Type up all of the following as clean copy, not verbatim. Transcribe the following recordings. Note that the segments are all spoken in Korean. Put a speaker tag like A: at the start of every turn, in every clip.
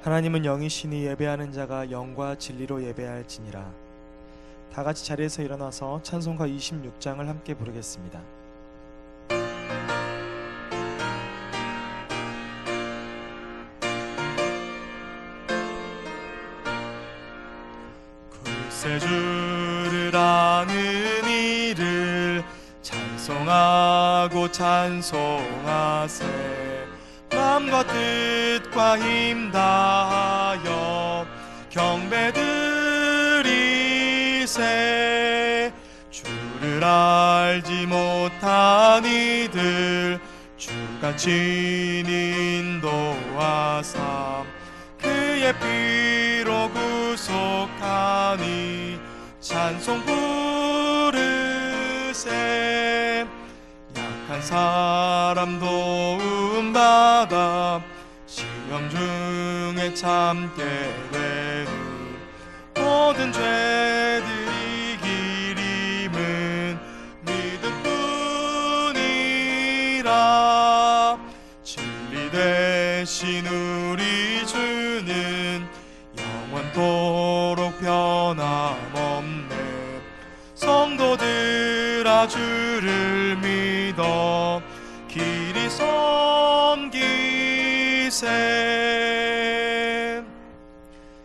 A: 하나님은 영이시니 예배하는 자가 영과 진리로 예배할지니라. 다 같이 자리에서 일어나서 찬송가 26장을 함께 부르겠습니다. 구세주를 아는 이를 찬송하고 찬송하세. 마음과 뜻과 힘 다하여 경배드리세. 주를 알지 못한 이들 주같이 인도하사 그의 피로 구속하니 찬송 부르세. 약한 사람 도움받아 시험 중에 참게 되는 모든 죄들이 기림은 믿음뿐이라. 진리 되신 우리 주는 영원토록 변함없네. 성도들아 주를 믿어 길이 섬기세.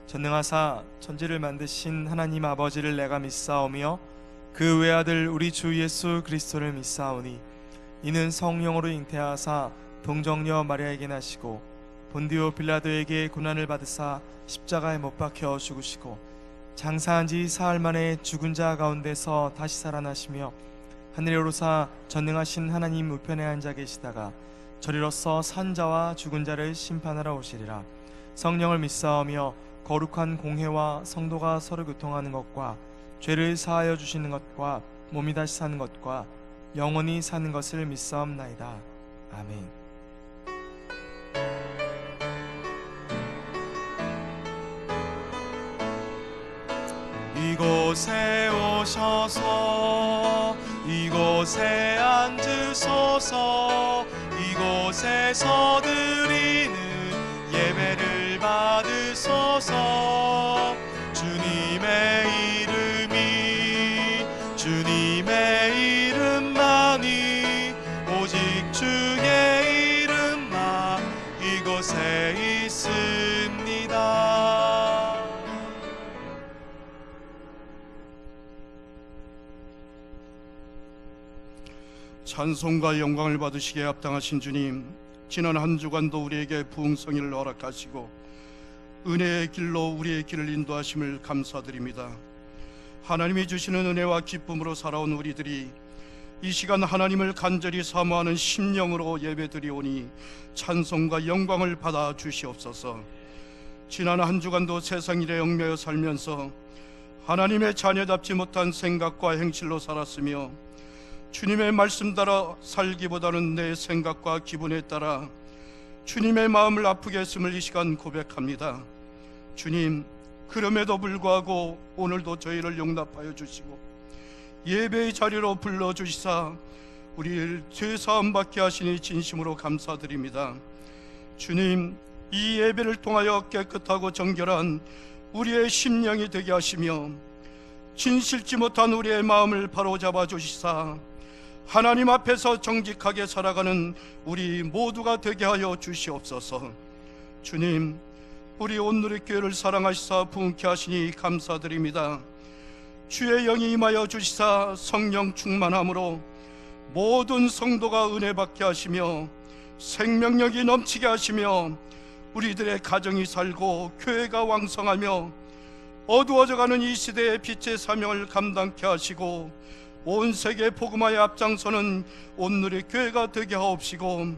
A: 전능하사 천지를 만드신 하나님 아버지를 내가 믿사오며 그 외아들 우리 주 예수 그리스도를 믿사오니 이는 성령으로 잉태하사 동정녀 마리아에게 나시고 본디오 빌라도에게 고난을 받으사 십자가에 못 박혀 죽으시고 장사한 지 사흘 만에 죽은 자 가운데서 다시 살아나시며 하늘에 오르사 전능하신 하나님 우편에 앉아 계시다가 저리로서 산 자와 죽은 자를 심판하러 오시리라. 성령을 믿사오며 거룩한 공회와 성도가 서로 교통하는 것과 죄를 사하여 주시는 것과 몸이 다시 사는 것과 영원히 사는 것을 믿사옵나이다. 아멘. 이곳에 오셔서 이곳에 앉으소서. 이곳에서 드리는 예배를 받으소서. 주님의 주님의 이름만이 오직 주의 이름만 이곳에 있습니다.
B: 찬송과 영광을 받으시기에 합당하신 주님, 지난 한 주간도 우리에게 부흥성의를 허락하시고 은혜의 길로 우리의 길을 인도하심을 감사드립니다. 하나님이 주시는 은혜와 기쁨으로 살아온 우리들이 이 시간 하나님을 간절히 사모하는 심령으로 예배드리오니 찬송과 영광을 받아 주시옵소서. 지난 한 주간도 세상 일에 얽매여 살면서 하나님의 자녀답지 못한 생각과 행실로 살았으며 주님의 말씀 따라 살기보다는 내 생각과 기분에 따라 주님의 마음을 아프게 했음을 이 시간 고백합니다. 주님, 그럼에도 불구하고 오늘도 저희를 용납하여 주시고 예배의 자리로 불러주시사 우리를 죄사함 받게 하시니 진심으로 감사드립니다. 주님, 이 예배를 통하여 깨끗하고 정결한 우리의 심령이 되게 하시며 진실지 못한 우리의 마음을 바로잡아 주시사 하나님 앞에서 정직하게 살아가는 우리 모두가 되게 하여 주시옵소서. 주님, 우리 온누리교회를 사랑하시사 부흥케 하시니 감사드립니다. 주의 영이 임하여 주시사 성령 충만함으로 모든 성도가 은혜 받게 하시며 생명력이 넘치게 하시며 우리들의 가정이 살고 교회가 왕성하며 어두워져가는 이 시대의 빛의 사명을 감당케 하시고 온 세계 복음화에 앞장서는 온누리교회가 되게 하옵시고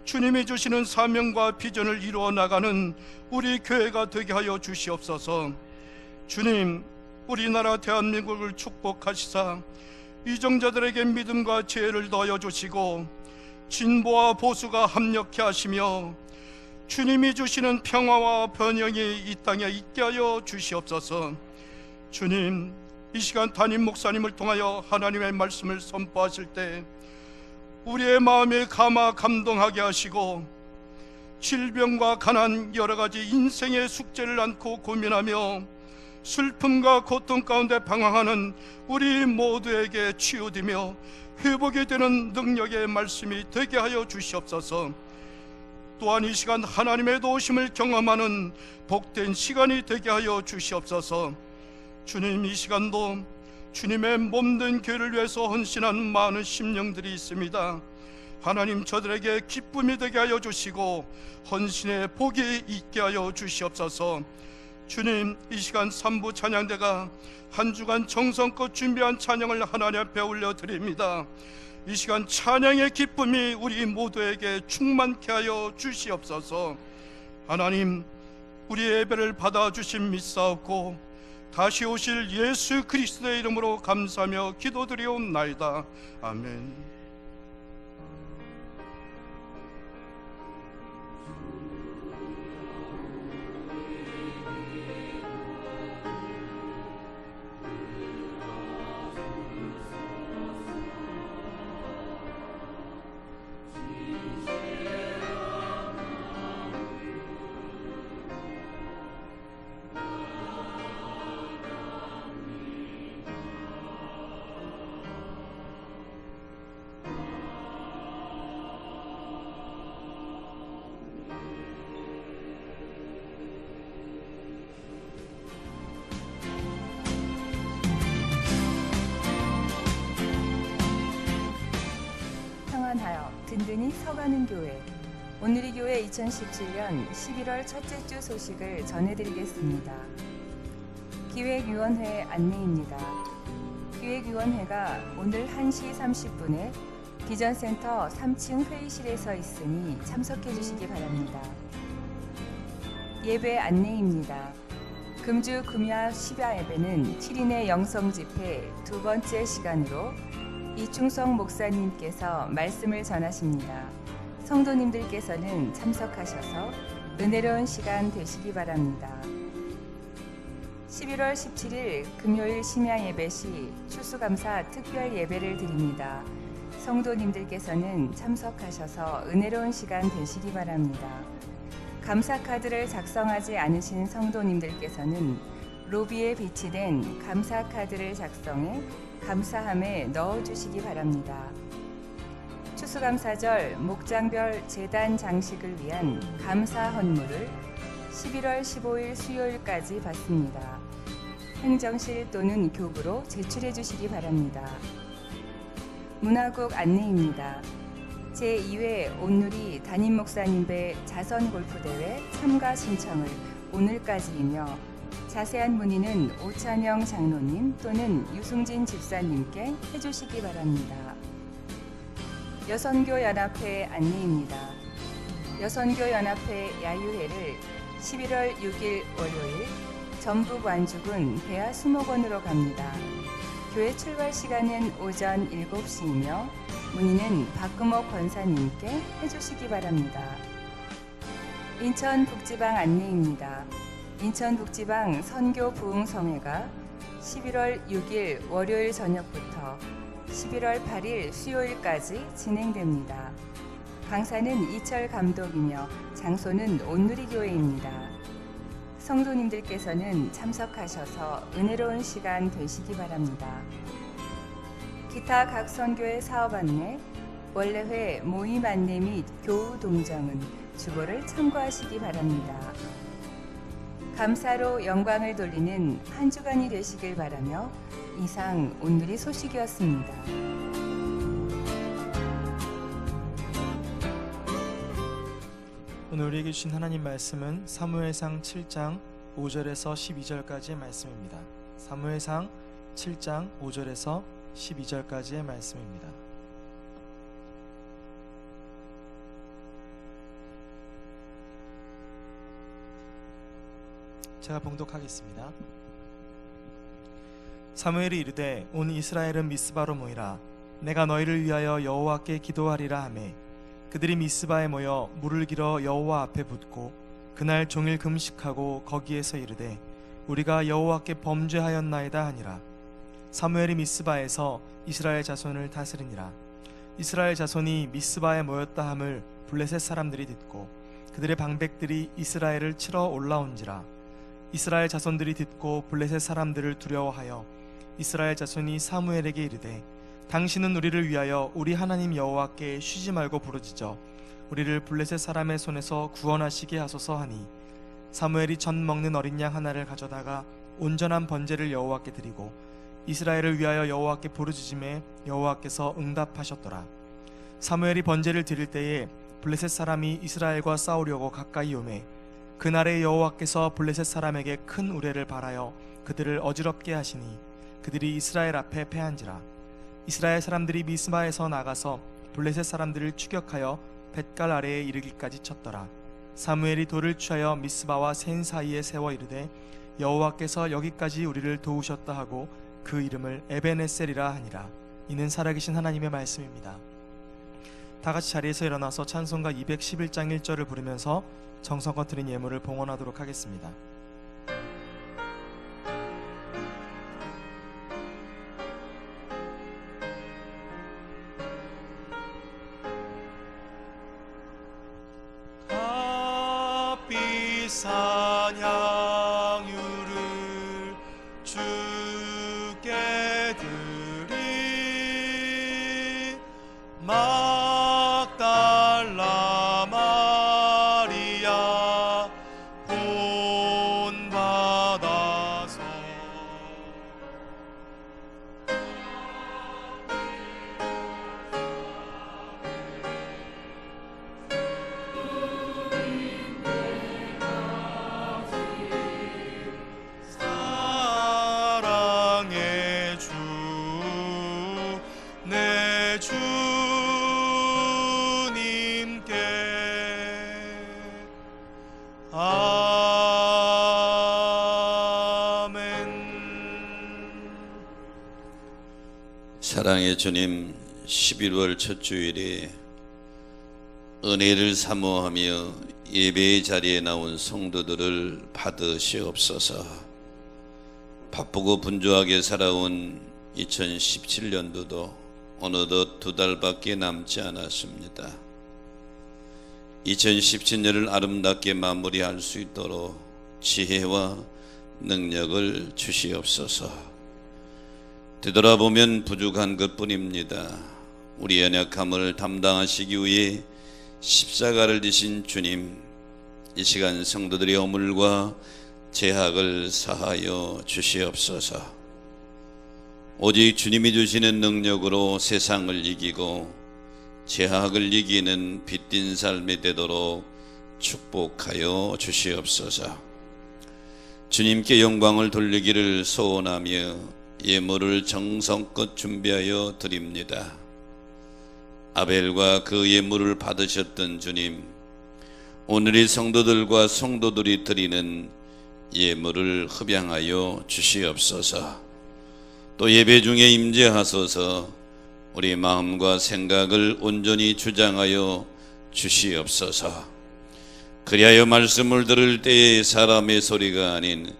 B: 주님이 주시는 사명과 비전을 이루어 나가는 우리 교회가 되게 하여 주시옵소서. 주님, 우리나라 대한민국을 축복하시사 이정자들에게 믿음과 지혜를 더하여 주시고 진보와 보수가 합력케 하시며 주님이 주시는 평화와 번영이 이 땅에 있게 하여 주시옵소서. 주님, 이 시간 담임 목사님을 통하여 하나님의 말씀을 선포하실 때 우리의 마음에 감동하게 하시고 질병과 가난 여러 가지 인생의 숙제를 안고 고민하며 슬픔과 고통 가운데 방황하는 우리 모두에게 치유되며 회복이 되는 능력의 말씀이 되게 하여 주시옵소서. 또한 이 시간 하나님의 도우심을 경험하는 복된 시간이 되게 하여 주시옵소서. 주님, 이 시간도 주님의 몸된 교회를 위해서 헌신한 많은 심령들이 있습니다. 하나님, 저들에게 기쁨이 되게 하여 주시고 헌신의 복이 있게 하여 주시옵소서. 주님, 이 시간 3부 찬양대가 한 주간 정성껏 준비한 찬양을 하나님 앞에 올려드립니다. 이 시간 찬양의 기쁨이 우리 모두에게 충만케 하여 주시옵소서. 하나님, 우리의 예배를 받아주신 믿사옵고 다시 오실 예수 그리스도의 이름으로 감사하며 기도드리옵나이다. 아멘.
C: 평안하여 든든히 서가는 교회. 오늘이 교회 2017년 11월 첫째 주 소식을 전해드리겠습니다. 기획위원회 안내입니다. 기획위원회가 오늘 1시 30분에 비전센터 3층 회의실에서 있으니 참석해 주시기 바랍니다. 예배 안내입니다. 금주 금야 십야 예배는 7인의 영성 집회 두 번째 시간으로 이충성 목사님께서 말씀을 전하십니다. 성도님들께서는 참석하셔서 은혜로운 시간 되시기 바랍니다. 11월 17일 금요일 심야 예배 시 추수감사 특별 예배를 드립니다. 성도님들께서는 참석하셔서 은혜로운 시간 되시기 바랍니다. 감사 카드를 작성하지 않으신 성도님들께서는 로비에 비치된 감사 카드를 작성해 감사함에 넣어주시기 바랍니다. 추수감사절 목장별 제단 장식을 위한 감사 헌물을 11월 15일 수요일까지 받습니다. 행정실 또는 교부로 제출해 주시기 바랍니다. 문화국 안내입니다. 제2회 온누리 담임 목사님배 자선 골프대회 참가 신청을 오늘까지이며 자세한 문의는 오찬영 장로님 또는 유승진 집사님께 해주시기 바랍니다. 여선교연합회 안내입니다. 여선교연합회 야유회를 11월 6일 월요일 전북 완주군 대하 수목원으로 갑니다. 교회 출발 시간은 오전 7시이며 문의는 박금옥 권사님께 해주시기 바랍니다. 인천북지방 안내입니다. 인천북지방 선교부흥성회가 11월 6일 월요일 저녁부터 11월 8일 수요일까지 진행됩니다. 강사는 이철 감독이며 장소는 온누리교회입니다. 성도님들께서는 참석하셔서 은혜로운 시간 되시기 바랍니다. 기타 각 선교회 사업 안내, 원래회 모임 안내 및 교우 동정은 주보를 참고하시기 바랍니다. 감사로 영광을 돌리는 한 주간이 되시길 바라며 이상 온누리 소식이었습니다.
A: 오늘 우리에게 주신 하나님 말씀은 사무엘상 7장 5절에서 12절까지의 말씀입니다. 사무엘상 7장 5절에서 12절까지의 말씀입니다. 제가 봉독하겠습니다. 사무엘이 이르되 온 이스라엘은 미스바로 모이라. 내가 너희를 위하여 여호와께 기도하리라 하매 그들이 미스바에 모여 물을 길어 여호와 앞에 붓고 그날 종일 금식하고 거기에서 이르되 우리가 여호와께 범죄하였나이다 하니라. 사무엘이 미스바에서 이스라엘 자손을 다스리니라. 이스라엘 자손이 미스바에 모였다 함을 블레셋 사람들이 듣고 그들의 방백들이 이스라엘을 치러 올라온지라. 이스라엘 자손들이 듣고 블레셋 사람들을 두려워하여 이스라엘 자손이 사무엘에게 이르되 당신은 우리를 위하여 우리 하나님 여호와께 쉬지 말고 부르짖어 우리를 블레셋 사람의 손에서 구원하시게 하소서 하니, 사무엘이 젖 먹는 어린 양 하나를 가져다가 온전한 번제를 여호와께 드리고 이스라엘을 위하여 여호와께 부르짖음에 여호와께서 응답하셨더라. 사무엘이 번제를 드릴 때에 블레셋 사람이 이스라엘과 싸우려고 가까이 오매 그날에 여호와께서 블레셋 사람에게 큰 우레를 발하여 그들을 어지럽게 하시니 그들이 이스라엘 앞에 패한지라. 이스라엘 사람들이 미스바에서 나가서 블레셋 사람들을 추격하여 벳갈 아래에 이르기까지 쳤더라. 사무엘이 돌을 취하여 미스바와 센 사이에 세워 이르되 여호와께서 여기까지 우리를 도우셨다 하고 그 이름을 에벤에셀이라 하니라. 이는 살아계신 하나님의 말씀입니다. 다같이 자리에서 일어나서 찬송가 211장 1절을 부르면서 정성껏 드린 예물을 봉헌하도록 하겠습니다. 값비싼 향유를 주께 드리 막달라 마리아 본받아서 사랑의 주 내 주님께 아멘.
D: 사랑의 주님, 11월 첫 주일에 은혜를 사모하며 예배의 자리에 나온 성도들을 받으시옵소서. 바쁘고 분주하게 살아온 2017년도도 어느덧 2달밖에 남지 않았습니다. 2017년을 아름답게 마무리할 수 있도록 지혜와 능력을 주시옵소서. 되돌아보면 부족한 것뿐입니다. 우리 연약함을 담당하시기 위해 십자가를 지신 주님, 이 시간 성도들의 허물과 죄악을 사하여 주시옵소서. 오직 주님이 주시는 능력으로 세상을 이기고 죄악을 이기는 빛진 삶이 되도록 축복하여 주시옵소서. 주님께 영광을 돌리기를 소원하며 예물을 정성껏 준비하여 드립니다. 아벨과 그 예물을 받으셨던 주님, 오늘의 성도들과 성도들이 드리는 예물을 흡양하여 주시옵소서. 또 예배 중에 임재하소서 우리 마음과 생각을 온전히 주장하여 주시옵소서. 그리하여 말씀을 들을 때에 사람의 소리가 아닌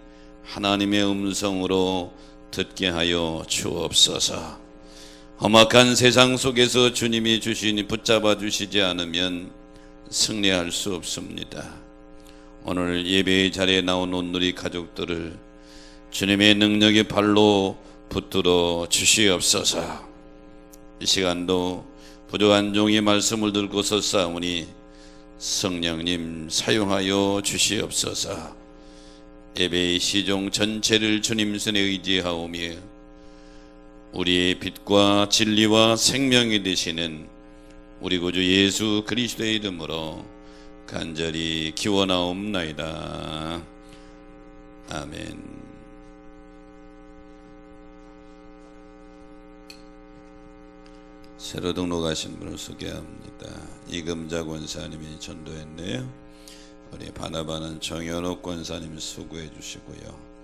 D: 하나님의 음성으로 듣게 하여 주옵소서. 험악한 세상 속에서 주님이 주시니 붙잡아 주시지 않으면 승리할 수 없습니다. 오늘 예배의 자리에 나온 온누리 가족들을 주님의 능력의 발로 붙들어 주시옵소서. 이 시간도 부족한 종의 말씀을 들고 섰사오니 성령님 사용하여 주시옵소서. 예배의 시종 전체를 주님 손에 의지하오며 우리의 빛과 진리와 생명이 되시는 우리 구주 예수 그리스도의 이름으로 간절히 기원하옵나이다. 아멘. 새로 등록하신 분을 소개합니다. 이금자 권사님이 전도했네요. 우리 바나바는 정현옥 권사님 수고해 주시고요.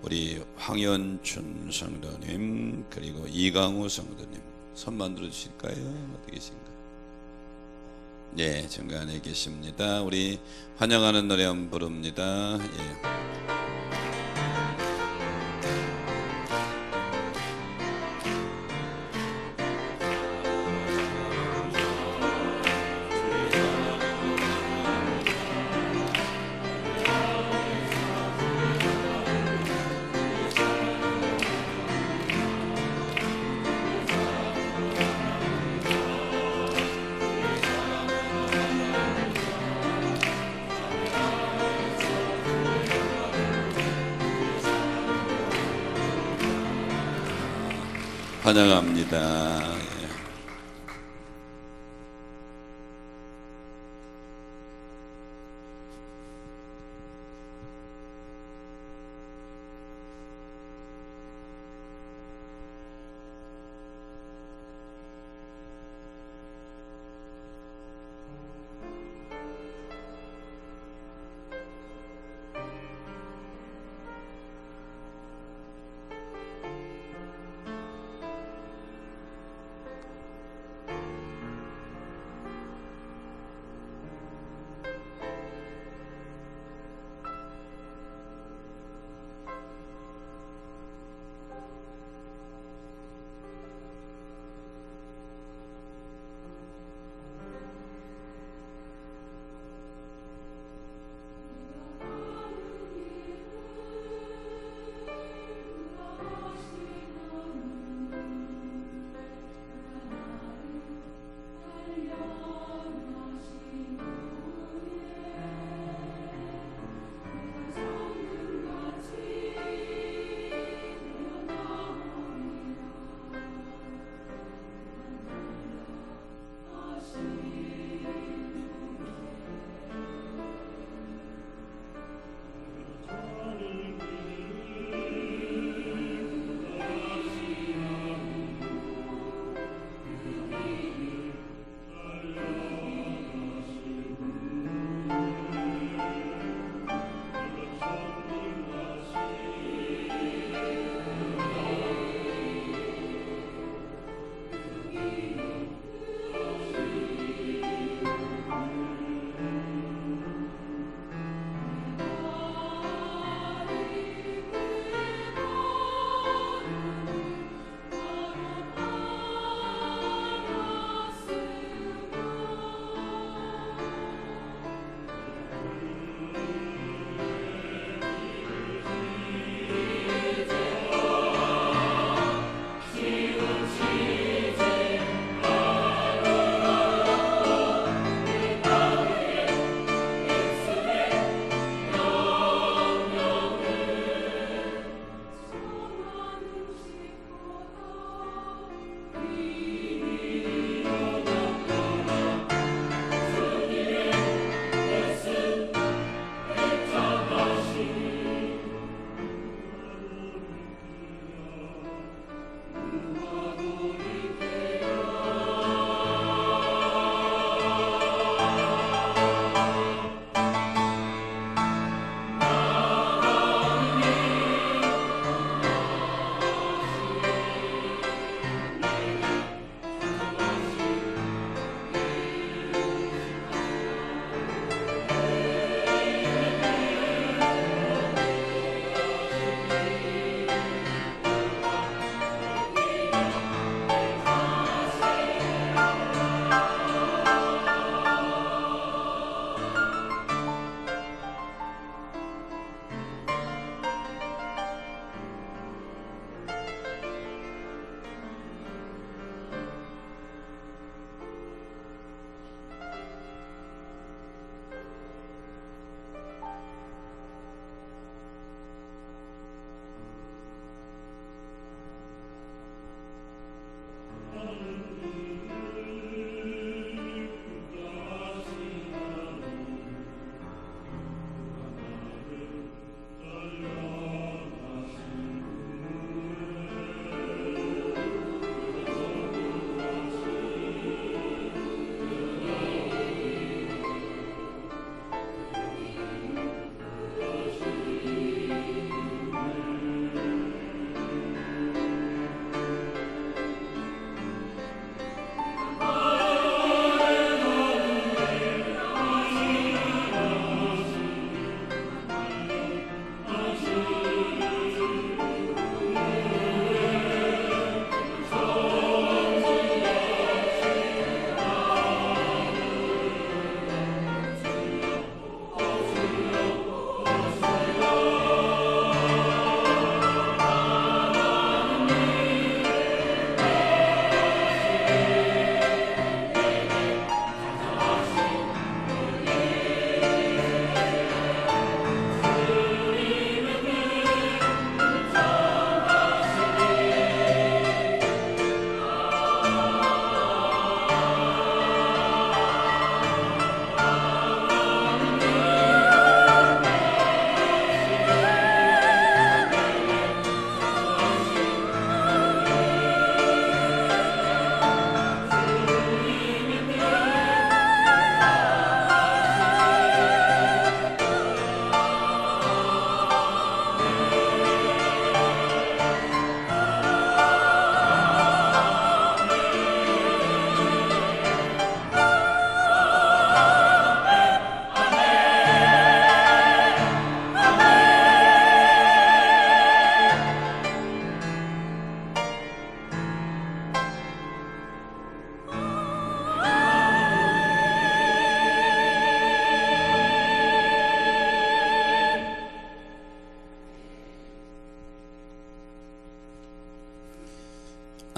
D: 우리 황현춘 성도님 그리고 이강우 성도님 손 만들어 주실까요? 어떻게 계신가? 네, 중간에 계십니다. 우리 환영하는 노래 한번 부릅니다. 예. 찬양합니다.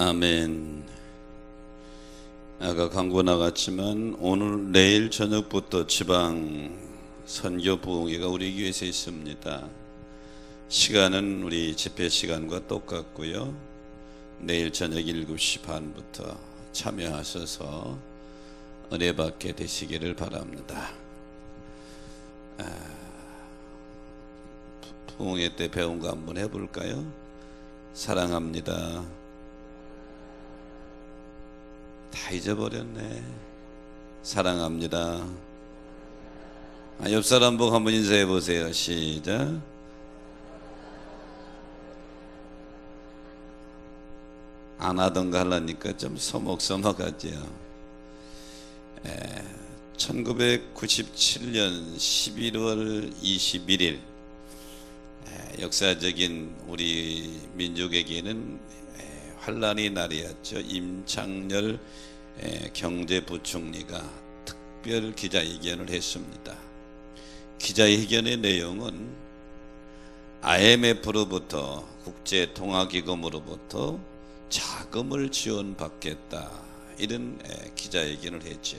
D: 아멘. 아까 광고 나갔지만 오늘 내일 저녁부터 지방 선교 부흥회가 우리 교회에서 있습니다. 시간은 우리 집회 시간과 똑같고요. 내일 저녁 7시 반부터 참여하셔서 은혜 받게 되시기를 바랍니다. 부흥회 때 배운 거 한번 해볼까요? 사랑합니다. 다 잊어버렸네. 사랑합니다. 옆 사람 보고 한번 인사해 보세요. 시작. 안 하던 거 하려니까 좀 서먹서먹하지요. 1997년 11월 21일 역사적인 우리 민족에게는 환란의 날이었죠. 임창열 경제부총리가 특별 기자회견을 했습니다. 기자회견의 내용은 IMF로부터 국제통화기금으로부터 자금을 지원받겠다, 이런 기자회견을 했죠.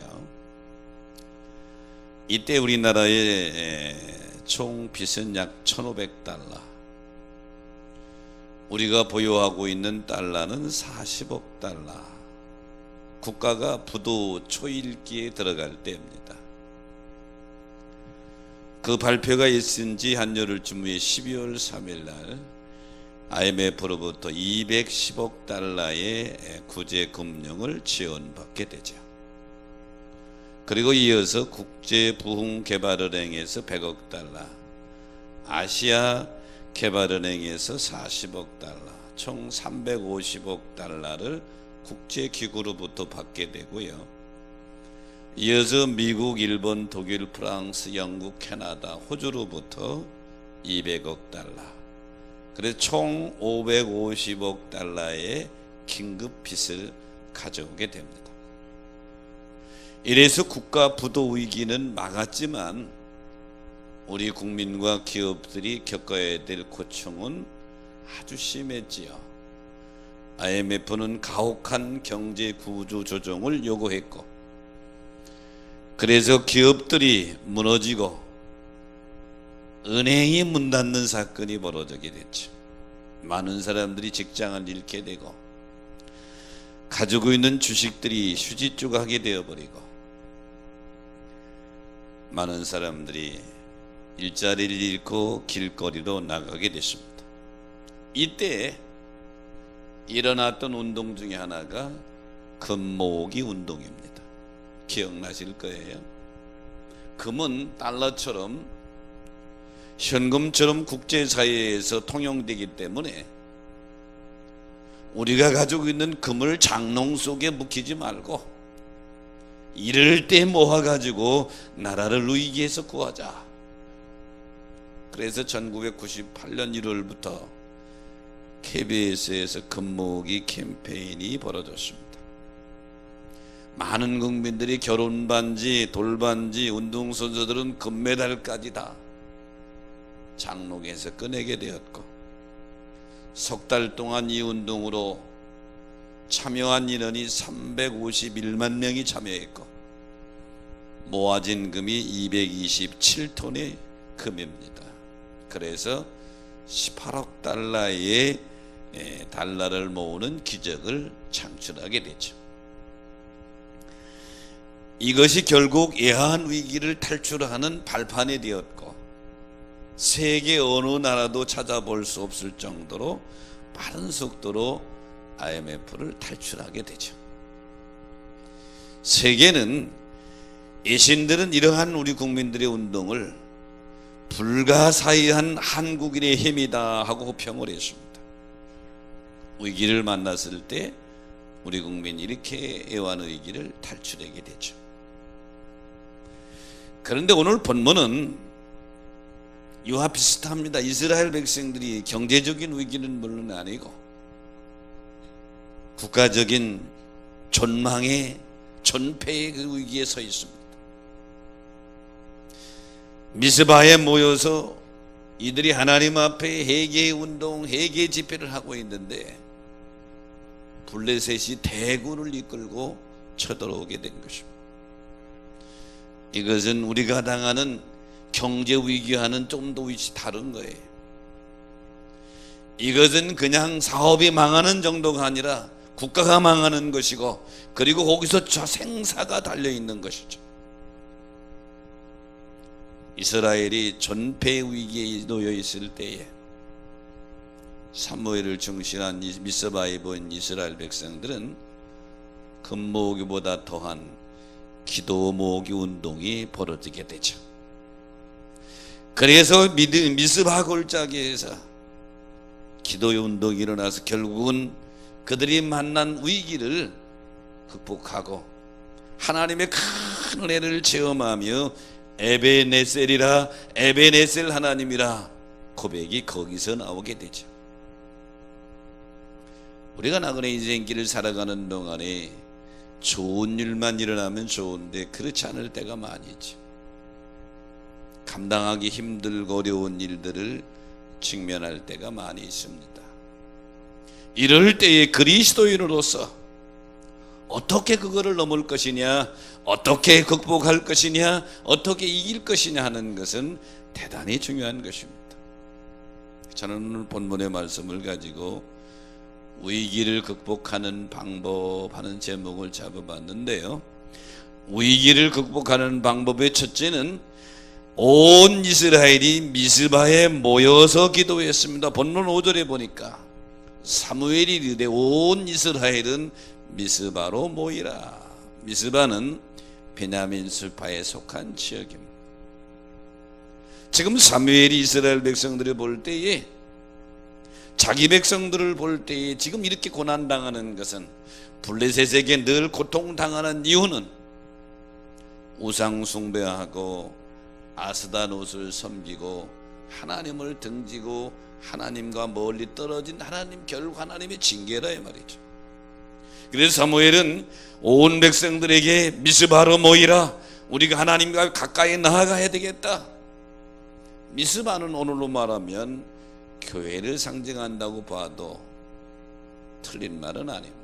D: 이때 우리나라의 총 빚은 약 1,500달러, 우리가 보유하고 있는 달러는 40억 달러, 국가가 부도 초일기에 들어갈 때입니다. 그 발표가 있은 지 한 열흘쯤 후에 12월 3일 날 IMF로부터 210억 달러의 구제금융을 지원받게 되죠. 그리고 이어서 국제부흥개발은행에서 100억 달러, 아시아 개발은행에서 40억 달러, 총 350억 달러를 국제기구로부터 받게 되고요. 이어서 미국, 일본, 독일, 프랑스, 영국, 캐나다, 호주로부터 200억 달러, 그래서 총 550억 달러의 긴급 빚을 가져오게 됩니다. 이래서 국가 부도 위기는 막았지만 우리 국민과 기업들이 겪어야 될 고충은 아주 심했지요. IMF는 가혹한 경제 구조 조정을 요구했고, 그래서 기업들이 무너지고 은행이 문 닫는 사건이 벌어지게 됐죠. 많은 사람들이 직장을 잃게 되고 가지고 있는 주식들이 휴지조각하게 되어버리고 많은 사람들이 일자리를 잃고 길거리로 나가게 됐습니다. 이때 일어났던 운동 중에 하나가 금모으기 운동입니다. 기억나실 거예요. 금은 달러처럼 현금처럼 국제사회에서 통용되기 때문에 우리가 가지고 있는 금을 장롱 속에 묵히지 말고 이럴 때 모아가지고 나라를 위기에서 구하자. 그래서 1998년 1월부터 KBS에서 금모으기 캠페인이 벌어졌습니다. 많은 국민들이 결혼반지, 돌반지, 운동선수들은 금메달까지 다 장롱에서 꺼내게 되었고, 석 달 동안 이 운동으로 참여한 인원이 351만 명이 참여했고 모아진 금이 227톤의 금입니다. 그래서 18억 달러의 달러를 모으는 기적을 창출하게 되죠. 이것이 결국 외환 위기를 탈출하는 발판이 되었고 세계 어느 나라도 찾아볼 수 없을 정도로 빠른 속도로 IMF를 탈출하게 되죠. 세계는, 외신들은 이러한 우리 국민들의 운동을 불가사의한 한국인의 힘이다 하고 호평을 했습니다. 위기를 만났을 때 우리 국민이 이렇게 애환 위기를 탈출하게 되죠. 그런데 오늘 본문은 이와 비슷합니다. 이스라엘 백성들이 경제적인 위기는 물론 아니고 국가적인 존망의 존폐의 그 위기에 서 있습니다. 미스바에 모여서 이들이 하나님 앞에 회개 운동, 회개 집회를 하고 있는데 블레셋이 대군을 이끌고 쳐들어오게 된 것입니다. 이것은 우리가 당하는 경제 위기와는 좀 더 위치 다른 거예요. 이것은 그냥 사업이 망하는 정도가 아니라 국가가 망하는 것이고, 그리고 거기서 저 생사가 달려 있는 것이죠. 이스라엘이 전패 위기에 놓여 있을 때에 사무엘을 중심한 미스바에 본 이스라엘 백성들은 금모으기보다 더한 기도 모으기 운동이 벌어지게 되죠. 그래서 미스바 골짜기에서 기도의 운동이 일어나서 결국은 그들이 만난 위기를 극복하고 하나님의 큰 은혜를 체험하며 에베네셀이라, 에베네셀 하나님이라 고백이 거기서 나오게 되죠. 우리가 나그네 인생길을 살아가는 동안에 좋은 일만 일어나면 좋은데 그렇지 않을 때가 많이 있죠. 감당하기 힘들고 어려운 일들을 직면할 때가 많이 있습니다. 이럴 때에 그리스도인으로서 어떻게 그거를 넘을 것이냐, 어떻게 극복할 것이냐, 어떻게 이길 것이냐 하는 것은 대단히 중요한 것입니다. 저는 오늘 본문의 말씀을 가지고 위기를 극복하는 방법 하는 제목을 잡아봤는데요, 위기를 극복하는 방법의 첫째는 온 이스라엘이 미스바에 모여서 기도했습니다. 본문 5절에 보니까 사무엘이 이르되 온 이스라엘은 미스바로 모이라. 미스바는 베냐민 수파에 속한 지역입니다. 지금 사무엘이 이스라엘 백성들을 볼 때에, 자기 백성들을 볼 때에 지금 이렇게 고난당하는 것은, 블레셋에게 늘 고통당하는 이유는 우상 숭배하고 아스다롯을 섬기고 하나님을 등지고 하나님과 멀리 떨어진 하나님, 결국 하나님의 징계라 이 말이죠. 그래서 사무엘은 온 백성들에게 미스바로 모이라, 우리가 하나님과 가까이 나아가야 되겠다. 미스바는 오늘로 말하면 교회를 상징한다고 봐도 틀린 말은 아닙니다.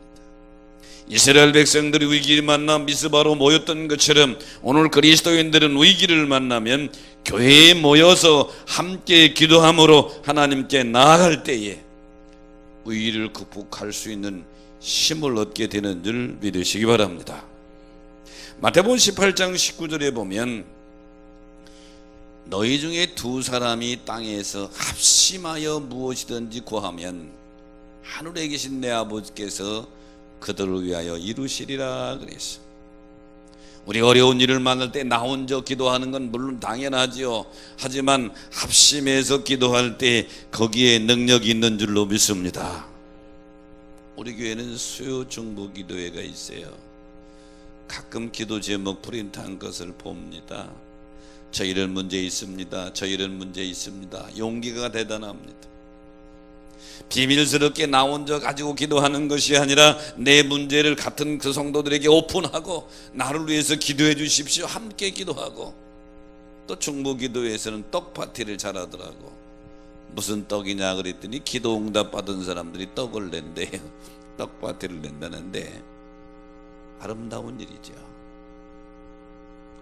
D: 이스라엘 백성들이 위기를 만나 미스바로 모였던 것처럼 오늘 그리스도인들은 위기를 만나면 교회에 모여서 함께 기도함으로 하나님께 나아갈 때에 위기를 극복할 수 있는 힘을 얻게 되는 줄 믿으시기 바랍니다. 마태복음 18장 19절에 보면 너희 중에 두 사람이 땅에서 합심하여 무엇이든지 구하면 하늘에 계신 내 아버지께서 그들을 위하여 이루시리라 그랬어. 우리 어려운 일을 만날 때 나 혼자 기도하는 건 물론 당연하지요. 하지만 합심해서 기도할 때 거기에 능력이 있는 줄로 믿습니다. 우리 교회는 수요 중보 기도회가 있어요. 가끔 기도 제목 프린트한 것을 봅니다. 저 이런 문제 있습니다. 저 이런 문제 있습니다. 용기가 대단합니다. 비밀스럽게 나 혼자 가지고 기도하는 것이 아니라 내 문제를 같은 그 성도들에게 오픈하고 나를 위해서 기도해 주십시오. 함께 기도하고, 또 중보 기도회에서는 떡 파티를 잘하더라고. 무슨 떡이냐 그랬더니 기도 응답 받은 사람들이 떡을 낸대요. 떡 파티를 낸다는데 아름다운 일이죠.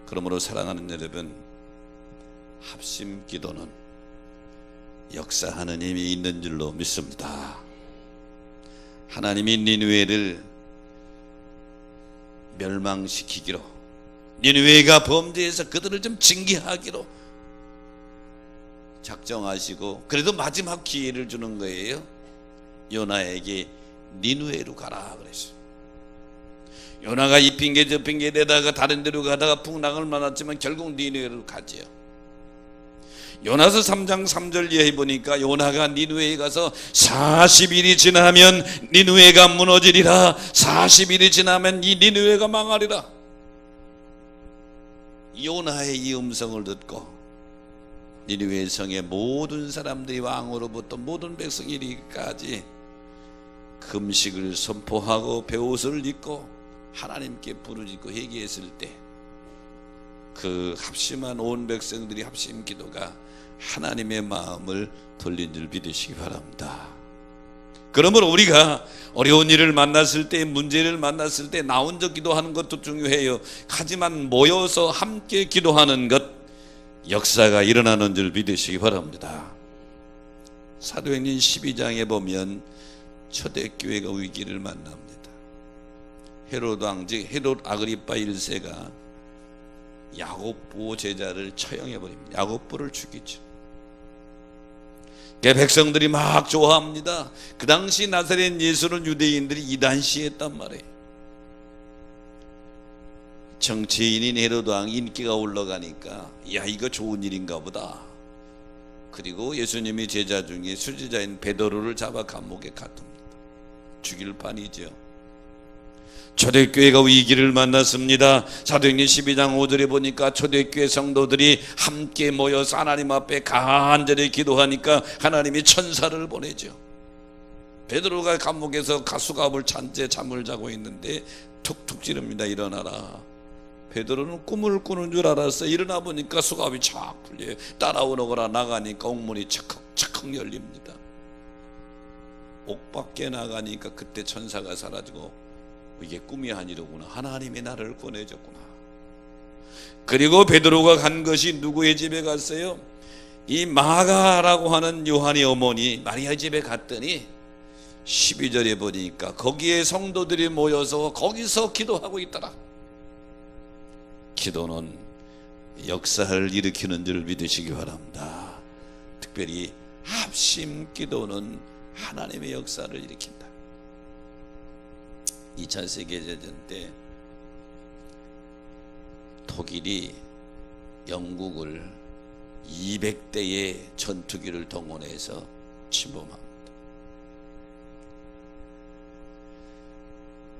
D: 그러므로 사랑하는 여러분, 합심 기도는 역사하는 힘이 있는 줄로 믿습니다. 하나님이 니느웨를 멸망시키기로, 니느웨가 범죄해서 그들을 좀 징계하기로 작정하시고, 그래도 마지막 기회를 주는 거예요. 요나에게 니느웨로 가라 그랬어요. 요나가 이 핑계 저 핑계 대다가 다른 데로 가다가 풍랑을 만났지만 결국 니느웨로 가지요. 요나서 3장 3절 이하에 보니까 요나가 니느웨에 가서 40일이 지나면 니느웨가 무너지리라, 40일이 지나면 이 니느웨가 망하리라. 요나의 이 음성을 듣고 니느웨 성의 모든 사람들이, 왕으로부터 모든 백성이 이르기까지 금식을 선포하고 베옷을 입고 하나님께 부르짖고 회개했을 때 그 합심한 온 백성들이 합심 기도가 하나님의 마음을 돌린 줄 믿으시기 바랍니다. 그러므로 우리가 어려운 일을 만났을 때, 문제를 만났을 때 나 혼자 기도하는 것도 중요해요. 하지만 모여서 함께 기도하는 것, 역사가 일어나는 줄 믿으시기 바랍니다. 사도행전 12장에 보면 초대교회가 위기를 만납니다. 헤롯 왕, 즉 헤롯 아그리파 1세가 야고보 제자를 처형해버립니다. 야고보를 죽이죠. 백성들이 막 좋아합니다. 그 당시 나사렛 예수는 유대인들이 이단시했단 말이에요. 정치인인 헤롯 왕 인기가 올라가니까 야, 이거 좋은 일인가 보다. 그리고 예수님의 제자 중에 수제자인 베드로를 잡아 감옥에 가둡니다. 죽일 판이죠. 초대교회가 위기를 만났습니다. 사도행전 12장 5절에 보니까 초대교회 성도들이 함께 모여서 하나님 앞에 간절히 기도하니까 하나님이 천사를 보내죠. 베드로가 감옥에서 가수갑을 찬 채 잠을 자고 있는데 툭툭 찌릅니다. 일어나라. 베드로는 꿈을 꾸는 줄 알았어요. 일어나 보니까 수갑이 쫙 풀려요. 따라오너라 나가니까 옥문이 착착 열립니다. 옥 밖에 나가니까 그때 천사가 사라지고 이게 꿈이 아니로구나. 하나님이 나를 보내줬구나. 그리고 베드로가 간 것이 누구의 집에 갔어요? 이 마가라고 하는 요한의 어머니 마리아 집에 갔더니 12절에 보니까 거기에 성도들이 모여서 거기서 기도하고 있더라. 기도는 역사를 일으키는 줄 믿으시기 바랍니다. 특별히 합심 기도는 하나님의 역사를 일으킨다. 2차 세계대전 때 독일이 영국을 200대의 전투기를 동원해서 침범합니다.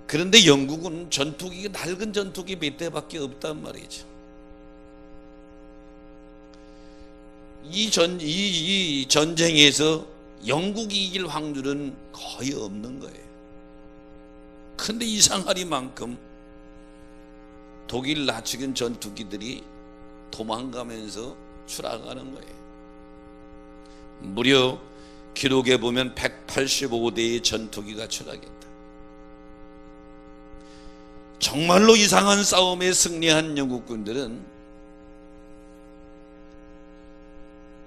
D: 그런데 영국은 전투기가 낡은 전투기 몇 대밖에 없단 말이죠. 이 전쟁에서 영국이 이길 확률은 거의 없는 거예요. 근데 이상하리만큼 독일 나치군 전투기들이 도망가면서 추락하는 거예요. 무려 기록에 보면 185대의 전투기가 추락했다. 정말로 이상한 싸움에 승리한 영국군들은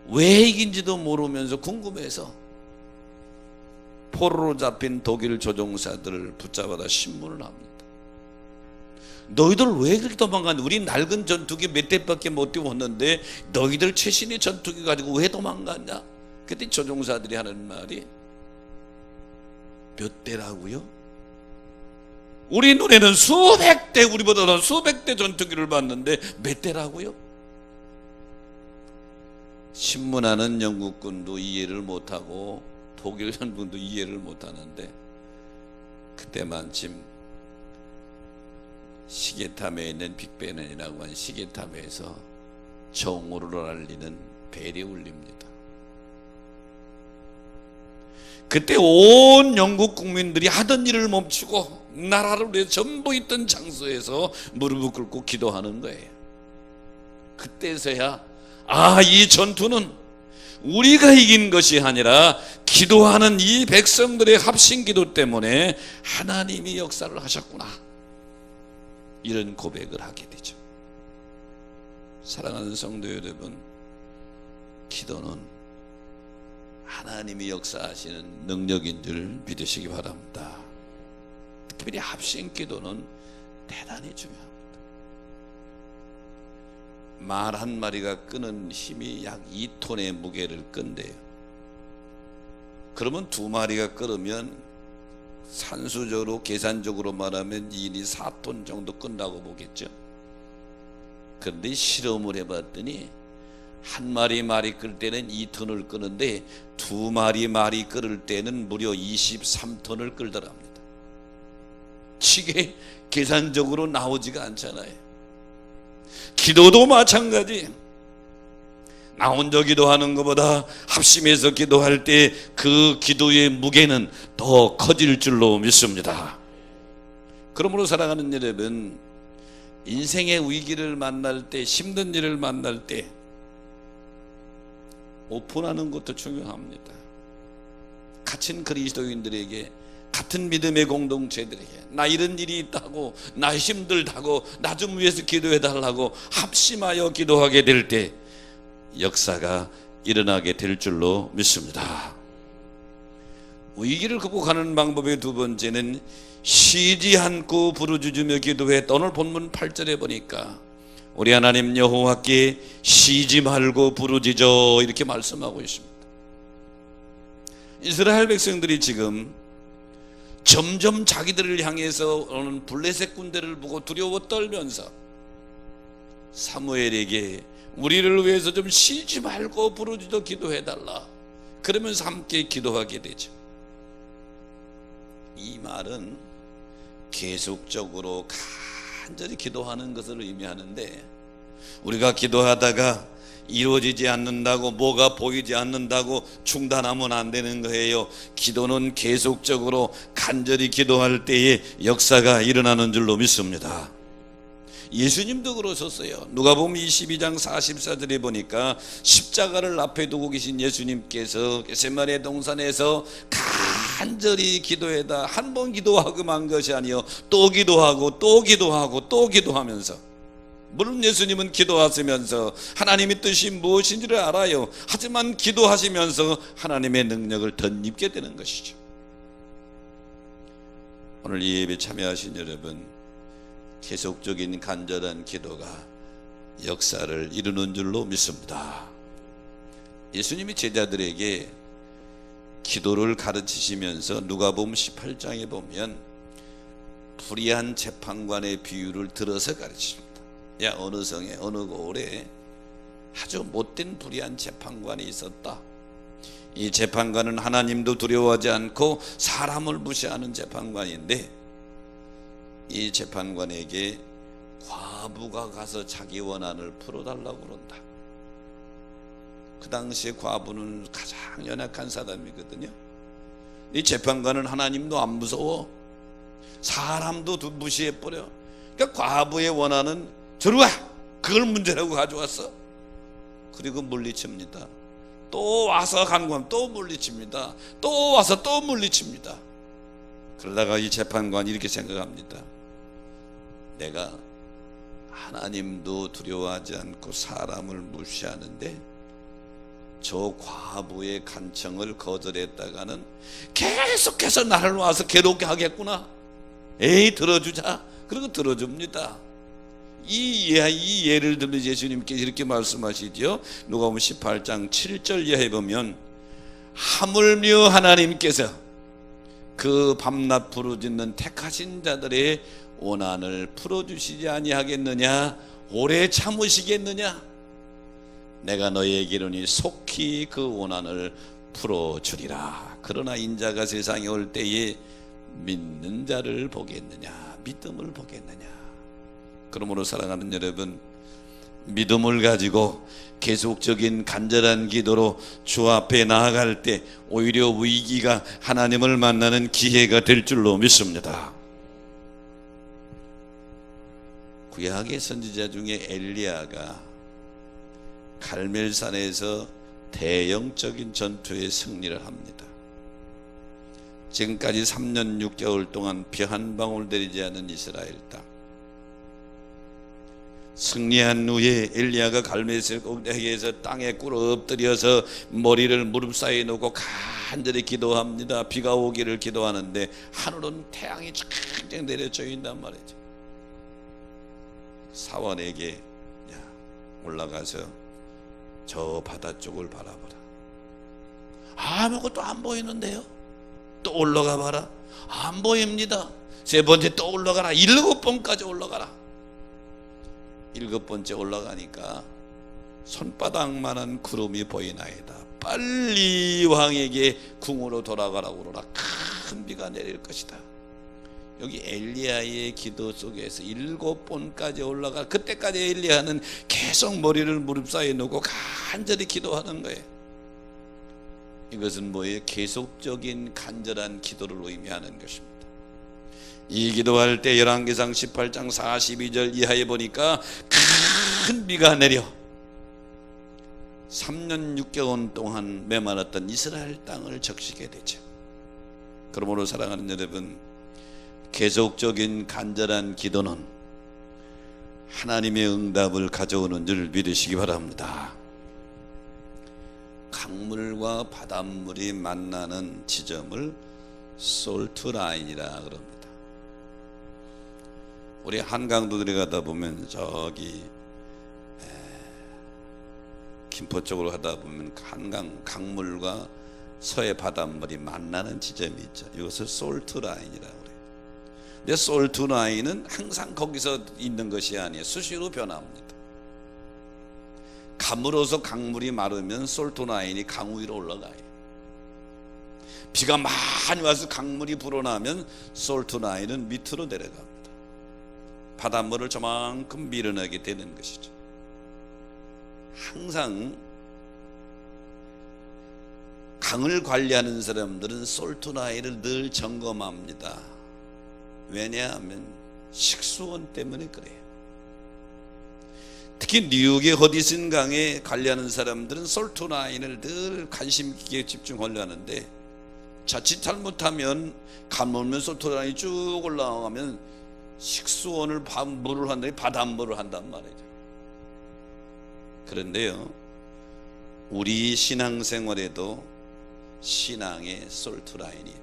D: 왜 이긴지도 모르면서 궁금해서 포로로 잡힌 독일 조종사들을 붙잡아다 신문을 합니다. 너희들 왜 그렇게 도망갔냐? 우리 낡은 전투기 몇 대밖에 못 띄웠는데 너희들 최신의 전투기 가지고 왜 도망갔냐? 그때 조종사들이 하는 말이 몇 대라고요? 우리 눈에는 수백 대, 우리보다는 수백 대 전투기를 봤는데 몇 대라고요? 신문하는 영국군도 이해를 못하고 독일 전군도 이해를 못하는데 그때 마침 시계탑에 있는 빅벤이라고 하는 시계탑에서 정오를 알리는 벨이 울립니다. 그때 온 영국 국민들이 하던 일을 멈추고 나라를 위해 전부 있던 장소에서 무릎을 꿇고 기도하는 거예요. 그때서야 이 전투는 우리가 이긴 것이 아니라 기도하는 이 백성들의 합심기도 때문에 하나님이 역사를 하셨구나, 이런 고백을 하게 되죠. 사랑하는 성도 여러분, 기도는 하나님이 역사하시는 능력인 줄 믿으시기 바랍니다. 특별히 합심기도는 대단히 중요합니다. 말 한 마리가 끄는 힘이 약 2톤의 무게를 끈대요. 그러면 2마리가 끓으면 산수적으로 계산적으로 말하면 2인이 4톤 정도 끈다고 보겠죠. 그런데 실험을 해봤더니 한 마리 말이 끓을 때는 2톤을 끄는데 2마리 말이 끓을 때는 무려 23톤을 끓더랍니다. 이게 계산적으로 나오지가 않잖아요. 기도도 마찬가지. 나 혼자 기도하는 것보다 합심해서 기도할 때 그 기도의 무게는 더 커질 줄로 믿습니다. 그러므로 사랑하는 여러분, 인생의 위기를 만날 때, 힘든 일을 만날 때 오픈하는 것도 중요합니다. 갇힌 그리스도인들에게, 같은 믿음의 공동체들에게 나 이런 일이 있다고, 나 힘들다고, 나 좀 위해서 기도해 달라고 합심하여 기도하게 될 때 역사가 일어나게 될 줄로 믿습니다. 위기를 극복하는 방법의 두 번째는 쉬지 않고 부르짖으며 기도했다. 오늘 본문 8절에 보니까 우리 하나님 여호와께 쉬지 말고 부르짖어 이렇게 말씀하고 있습니다. 이스라엘 백성들이 지금 점점 자기들을 향해서 오는 블레셋 군대를 보고 두려워 떨면서 사무엘에게 우리를 위해서 좀 쉬지 말고 부르짖어 기도해달라, 그러면서 함께 기도하게 되죠. 이 말은 계속적으로 간절히 기도하는 것을 의미하는데, 우리가 기도하다가 이루어지지 않는다고, 뭐가 보이지 않는다고 중단하면 안 되는 거예요. 기도는 계속적으로 간절히 기도할 때에 역사가 일어나는 줄로 믿습니다. 예수님도 그러셨어요. 누가복음 22장 44절에 보니까 십자가를 앞에 두고 계신 예수님께서 겟세마네 동산에서 간절히 기도해다 한 번 기도하고 만 것이 아니요 또 기도하고 또 기도하고 또 기도하면서, 물론 예수님은 기도하시면서 하나님의 뜻이 무엇인지를 알아요. 하지만 기도하시면서 하나님의 능력을 덧입게 되는 것이죠. 오늘 이 예배 참여하신 여러분, 계속적인 간절한 기도가 역사를 이루는 줄로 믿습니다. 예수님이 제자들에게 기도를 가르치시면서 누가복음 18장에 보면 불의한 재판관의 비유를 들어서 가르치십니다. 야, 어느 성에 어느 고을에 아주 못된 불의한 재판관이 있었다. 이 재판관은 하나님도 두려워하지 않고 사람을 무시하는 재판관인데, 이 재판관에게 과부가 가서 자기 원한을 풀어달라고 그런다. 그 당시에 과부는 가장 연약한 사람이거든요. 이 재판관은 하나님도 안 무서워, 사람도 무시해버려. 그러니까 과부의 원한은 저리와, 그걸 문제라고 가져왔어. 그리고 물리칩니다. 또 와서 간구하면 또 물리칩니다. 또 와서 또 물리칩니다. 그러다가 이 재판관이 이렇게 생각합니다. 내가 하나님도 두려워하지 않고 사람을 무시하는데 저 과부의 간청을 거절했다가는 계속해서 나를 와서 괴롭게 하겠구나. 에이, 들어주자. 그리고 들어줍니다. 이 예를 들면 예수님께서 이렇게 말씀하시죠. 누가복음 18장 7절 이하에 보면 하물며 하나님께서 그 밤낮 부르짖는 택하신 자들의 원한을 풀어주시지 아니하겠느냐, 오래 참으시겠느냐. 내가 너희에게 이르니 속히 그 원한을 풀어주리라. 그러나 인자가 세상에 올 때에 믿는 자를 보겠느냐, 믿음을 보겠느냐. 그러므로 사랑하는 여러분, 믿음을 가지고 계속적인 간절한 기도로 주 앞에 나아갈 때 오히려 위기가 하나님을 만나는 기회가 될 줄로 믿습니다. 구약의 선지자 중에 엘리야가 갈멜산에서 대형적인 전투에 승리를 합니다. 지금까지 3년 6개월 동안 비 한 방울 내리지 않은 이스라엘 땅. 승리한 후에 엘리야가 갈멜산 꼭대기에서 땅에 꿇어 엎드려서 머리를 무릎 사이에 놓고 간절히 기도합니다. 비가 오기를 기도하는데 하늘은 태양이 쫙쫙 내려져 있단 말이죠. 사원에게 야, 올라가서 저 바다 쪽을 바라보라. 아무것도 안 보이는데요. 또 올라가 봐라. 안 보입니다. 세 번째 또 올라가라. 7번까지 올라가라. 7번째 올라가니까 손바닥만한 구름이 보이나이다. 빨리 왕에게 궁으로 돌아가라고 그러라. 큰 비가 내릴 것이다. 여기 엘리야의 기도 속에서 7번까지 올라가. 그때까지 엘리야는 계속 머리를 무릎 사이에 놓고 간절히 기도하는 거예요. 이것은 뭐예요? 계속적인 간절한 기도를 의미하는 것입니다. 이 기도할 때 열왕기상 18장 42절 이하에 보니까 큰 비가 내려 3년 6개월 동안 메말랐던 이스라엘 땅을 적시게 되죠. 그러므로 사랑하는 여러분, 계속적인 간절한 기도는 하나님의 응답을 가져오는 줄 믿으시기 바랍니다. 강물과 바닷물이 만나는 지점을 솔트라인이라 그럽니다. 우리 한강도 들어가다 보면 저기 김포 쪽으로 가다 보면 한강 강물과 서해 바닷물이 만나는 지점이 있죠. 이것을 솔트라인이라고 그래요. 근데 솔트라인은 항상 거기서 있는 것이 아니에요. 수시로 변합니다. 가물어서 강물이 마르면 솔트라인이 강 위로 올라가요. 비가 많이 와서 강물이 불어나면 솔트라인은 밑으로 내려갑니다. 바닷물을 저만큼 밀어내게 되는 것이죠. 항상 강을 관리하는 사람들은 솔트라인을 늘 점검합니다. 왜냐하면 식수원 때문에 그래요. 특히 뉴욕의 허디슨 강에 관리하는 사람들은 솔트라인을 늘 관심 있게 집중하려 하는데, 자칫 잘못하면 가물면 솔트라인이 쭉 올라가면 식수원을 물을 한다니 바닷물을 한단 말이죠. 그런데요, 우리 신앙생활에도 신앙의 솔트라인이 있다.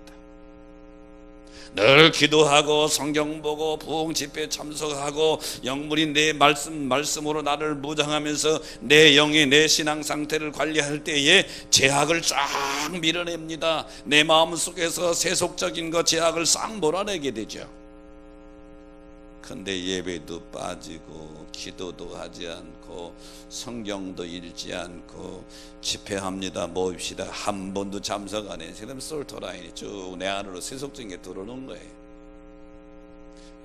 D: 늘 기도하고 성경 보고 부흥 집회 참석하고 영물인 내 말씀으로 나를 무장하면서 내 영의 내 신앙 상태를 관리할 때에 죄악을 쫙 밀어냅니다. 내 마음 속에서 세속적인 것 죄악을 싹 몰아내게 되죠. 근데 예배도 빠지고 기도도 하지 않고 성경도 읽지 않고 집회합니다 모입시다 한 번도 참석 안 해. 그럼 솔트라인이 쭉 내 안으로 세속적인 게 들어오는 거예요.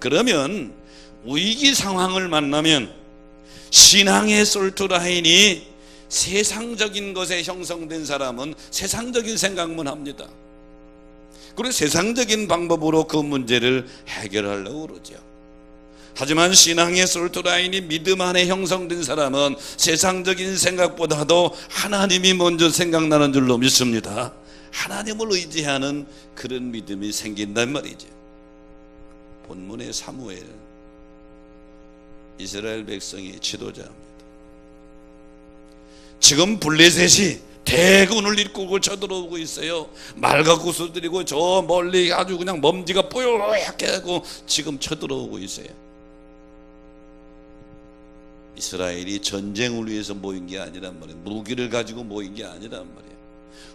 D: 그러면 위기 상황을 만나면 신앙의 솔트라인이 세상적인 것에 형성된 사람은 세상적인 생각만 합니다. 그리고 세상적인 방법으로 그 문제를 해결하려고 그러죠. 하지만 신앙의 솔트라인이 믿음 안에 형성된 사람은 세상적인 생각보다도 하나님이 먼저 생각나는 줄로 믿습니다. 하나님을 의지하는 그런 믿음이 생긴단 말이죠. 본문의 사무엘, 이스라엘 백성의 지도자입니다. 지금 블레셋이 대군을 이끌고 쳐들어오고 있어요. 말가구슬 들이고 저 멀리 아주 그냥 먼지가 뽀얗게 하고 지금 쳐들어오고 있어요. 이스라엘이 전쟁을 위해서 모인 게 아니란 말이에요. 무기를 가지고 모인 게 아니란 말이에요.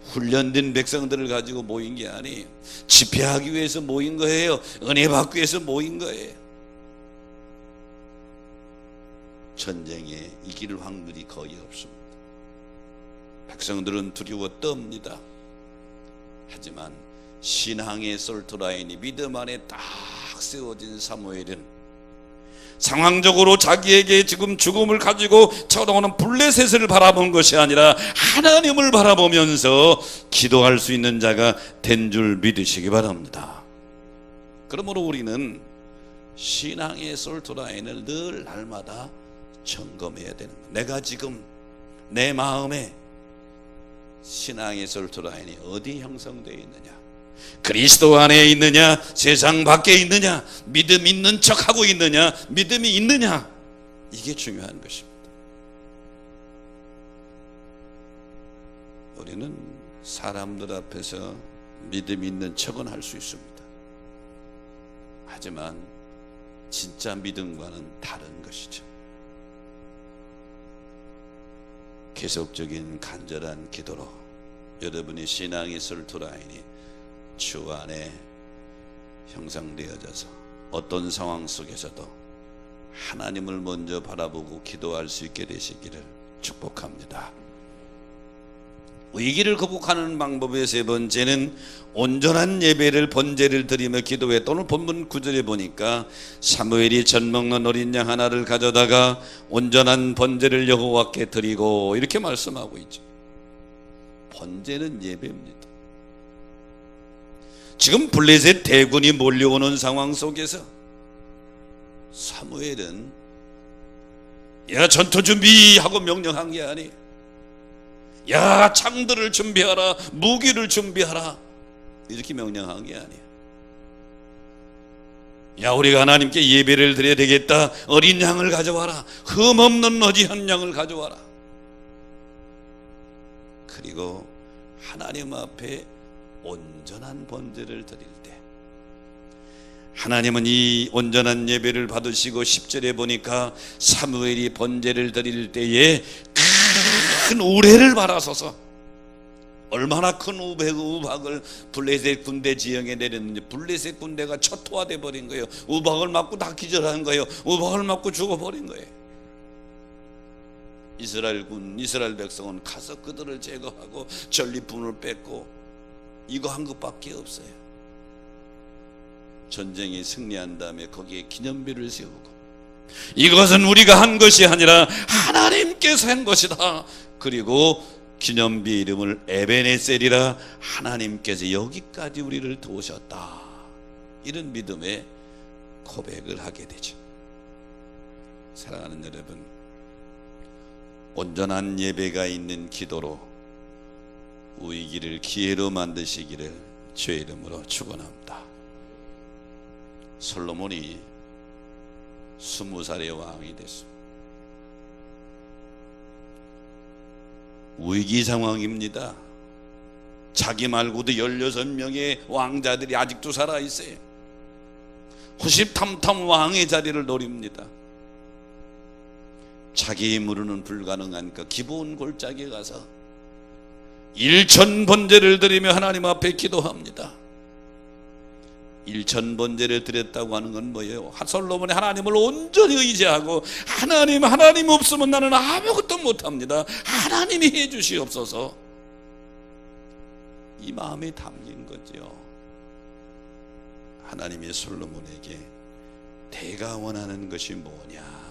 D: 훈련된 백성들을 가지고 모인 게 아니에요. 집회하기 위해서 모인 거예요. 은혜 받기 위해서 모인 거예요. 전쟁에 이길 확률이 거의 없습니다. 백성들은 두려워 떱니다. 하지만 신앙의 솔트라인이 믿음 안에 딱 세워진 사무엘은 상황적으로 자기에게 지금 죽음을 가지고 쳐다오는 블레셋을 바라본 것이 아니라 하나님을 바라보면서 기도할 수 있는 자가 된 줄 믿으시기 바랍니다. 그러므로 우리는 신앙의 솔트라인을 늘 날마다 점검해야 되는 거예요. 내가 지금 내 마음에 신앙의 솔트라인이 어디 형성되어 있느냐, 그리스도 안에 있느냐, 세상 밖에 있느냐, 믿음 있는 척하고 있느냐, 믿음이 있느냐, 이게 중요한 것입니다. 우리는 사람들 앞에서 믿음 있는 척은 할 수 있습니다. 하지만 진짜 믿음과는 다른 것이죠. 계속적인 간절한 기도로 여러분의 신앙의 솔트라인이 주 안에 형성되어져서 어떤 상황 속에서도 하나님을 먼저 바라보고 기도할 수 있게 되시기를 축복합니다. 위기를 극복하는 방법의 세 번째는 온전한 예배를 번제를 드리며 기도해. 오늘 본문 9절에 보니까 사무엘이 젖 먹는 어린 양 하나를 가져다가 온전한 번제를 여호와께 드리고 이렇게 말씀하고 있죠. 번제는 예배입니다. 지금 블레셋 대군이 몰려오는 상황 속에서 사무엘은 야 전투 준비하고 명령한 게 아니에요. 야 창들을 준비하라, 무기를 준비하라. 이렇게 명령한 게 아니에요. 야, 우리가 하나님께 예배를 드려야 되겠다. 어린 양을 가져와라. 흠없는 어지한 양을 가져와라. 그리고 하나님 앞에 온전한 번제를 드릴 때, 하나님은 이 온전한 예배를 받으시고 10절에 보니까 사무엘이 번제를 드릴 때에 큰 우레를 바라서서, 얼마나 큰 우박을 블레셋 군대 지형에 내렸는지, 블레셋 군대가 초토화돼 버린 거예요. 우박을 맞고 다 기절한 거예요. 우박을 맞고 죽어버린 거예요. 이스라엘 백성은 가서 그들을 제거하고 전리품을 뺏고 이거 한 것밖에 없어요. 전쟁에 승리한 다음에 거기에 기념비를 세우고, 이것은 우리가 한 것이 아니라 하나님께서 한 것이다. 그리고 기념비 이름을 에베네셀이라, 하나님께서 여기까지 우리를 도우셨다. 이런 믿음의 고백을 하게 되죠. 사랑하는 여러분, 온전한 예배가 있는 기도로 우리 길을 기회로 만드시기를 주의 이름으로 축원합니다. 솔로몬이 20살의 왕이 됐습니다. 위기 상황입니다. 자기 말고도 16명의 왕자들이 아직도 살아있어요. 호시탐탐 왕의 자리를 노립니다. 자기 힘으로는 불가능한 그 기본 골짜기에 가서 1000번제를 드리며 하나님 앞에 기도합니다. 1000번제를 드렸다고 하는 건 뭐예요? 솔로몬이 하나님을 온전히 의지하고, 하나님 없으면 나는 아무것도 못합니다. 하나님이 해주시옵소서. 이 마음에 담긴 거죠. 하나님이 솔로몬에게 내가 원하는 것이 뭐냐,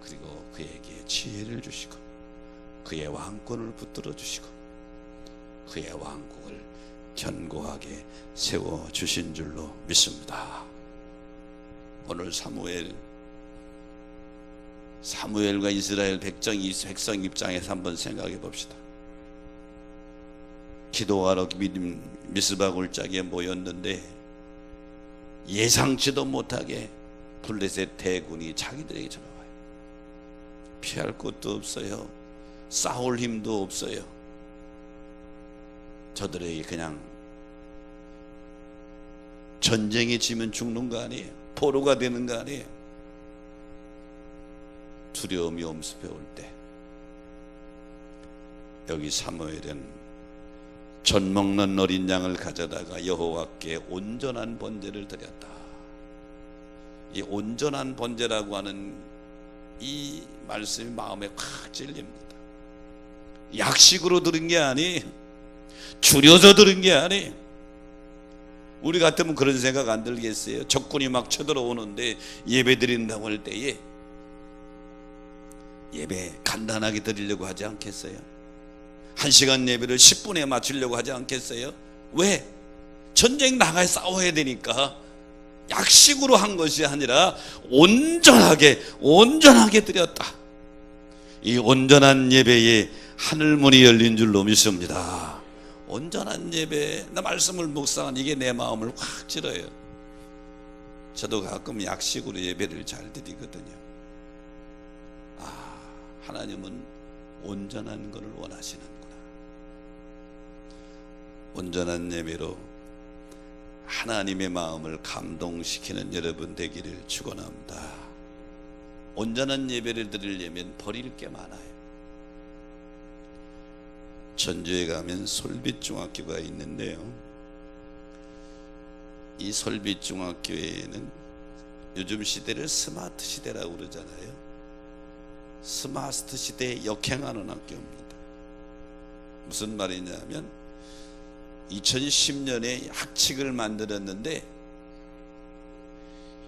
D: 그리고 그에게 지혜를 주시고 그의 왕권을 붙들어 주시고 그의 왕국을 견고하게 세워주신 줄로 믿습니다. 오늘 사무엘과 이스라엘 백성 입장에서 한번 생각해 봅시다. 기도하러 미스바 골짜기에 모였는데 예상치도 못하게 블레셋 대군이 자기들에게 전화와요. 피할 곳도 없어요. 싸울 힘도 없어요. 저들에게 그냥 전쟁에 지면 죽는 거 아니에요? 포로가 되는 거 아니에요? 두려움이 엄습해 올 때, 여기 사무엘은 젖 먹는 어린 양을 가져다가 여호와께 온전한 번제를 드렸다. 이 온전한 번제라고 하는 이 말씀이 마음에 확 찔립니다. 약식으로 들은 게 아니에요. 줄여서 들은 게 아니에요. 우리 같으면 그런 생각 안 들겠어요? 적군이 막 쳐들어오는데 예배 드린다고 할 때에 예배 간단하게 드리려고 하지 않겠어요? 1시간 예배를 10분에 맞추려고 하지 않겠어요? 왜? 전쟁 나가야 싸워야 되니까. 약식으로 한 것이 아니라 온전하게 드렸다. 이 온전한 예배에 하늘문이 열린 줄로 믿습니다. 온전한 예배, 나 말씀을 묵상한 이게 내 마음을 확 찔러요. 저도 가끔 약식으로 예배를 잘 드리거든요. 하나님은 온전한 것을 원하시는구나. 온전한 예배로 하나님의 마음을 감동시키는 여러분 되기를 축원합니다. 온전한 예배를 드리려면 버릴 게 많아요. 전주에 가면 솔빛중학교가 있는데요, 이 솔빛중학교에는 요즘 시대를 스마트 시대라고 그러잖아요. 스마트 시대에 역행하는 학교입니다. 무슨 말이냐면 2010년에 학칙을 만들었는데